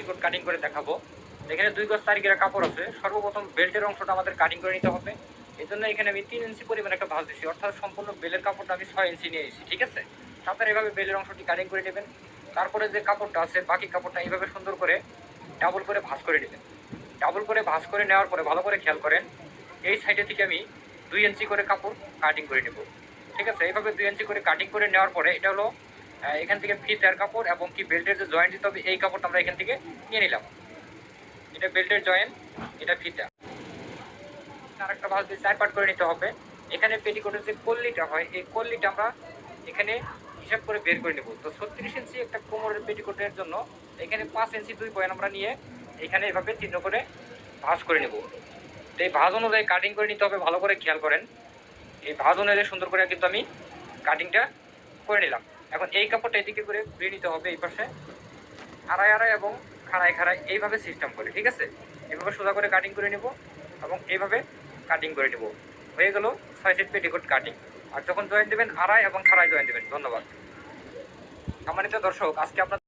Petticoat cutting করে দেখাবো। এখানে 2 গজ 4 গিরা কাপড় আছে। সর্বপ্রথম বেল্টের অংশটা আমাদের কাটিং করে নিতে হবে। এই জন্য এখানে আমি 3 ইঞ্চি পরিমাণ একটা ভাঁজ দিচ্ছি, অর্থাৎ সম্পূর্ণ বেলের কাপড়টা আমি 6 ইঞ্চি নিয়ে এসেছি, ঠিক আছে। আপনারা এভাবে বেলের অংশটি কাটিং করে নেবেন। তারপরে যে কাপড়টা আছে বাকি কাপড়টা এইভাবে সুন্দর করে ডাবল করে ভাঁজ করে নেবেন। ডাবল করে ভাঁজ করে নেওয়ার পরে ভালো করে খেয়াল করেন, এই সাইডে থেকে আমি 2 ইঞ্চি করে কাপড় কাটিং করে নেব, ঠিক আছে। এইভাবে 2 ইঞ্চি করে কাটিং করে নেওয়ার পরে এটা হলো এখান থেকে ফিতার কাপড় এবং কি বেল্টের যে জয়েন্ট দিতে হবে এই কাপড়টা আমরা এখান থেকে নিয়ে নিলাম। এটা বেল্টের জয়েন্ট, এটা ফিতা। আরেকটা ভাঁজ দিয়ে 4 পার্ট করে নিতে হবে। এখানে পেটিকোটের যে কল্লিটা হয় এই কল্লিটা আমরা এখানে হিসাব করে বের করে নেব। তো 36 ইঞ্চি একটা কোমরের পেটিকোটের জন্য এখানে 5 ইঞ্চি 2 পয়েন্ট আমরা নিয়ে এখানে এভাবে চিহ্ন করে ভাঁজ করে নেব। তো এই ভাঁজ অনুযায়ী কাটিং করে নিতে হবে, ভালো করে খেয়াল করেন। এই ভাঁজ অনুযায়ী সুন্দর করে কিন্তু আমি কাটিংটা করে নিলাম। এখন এই কাপড়টা এদিকে করে ঘুরিয়ে নিতে হবে এই পাশে, আড়াই আড়াই এবং খাড়ায় খাড়ায় এইভাবে সিস্টেম করে, ঠিক আছে। এইভাবে সোজা করে কাটিং করে নেব এবং এইভাবে কাটিং করে নেব। হয়ে গেল 6 সেট পেটিকোট কাটিং। আর যখন জয়েন দেবেন আড়াই এবং খাড়ায় জয়েন দেবেন। ধন্যবাদ। সম্মানিত দর্শক, আজকে আপনার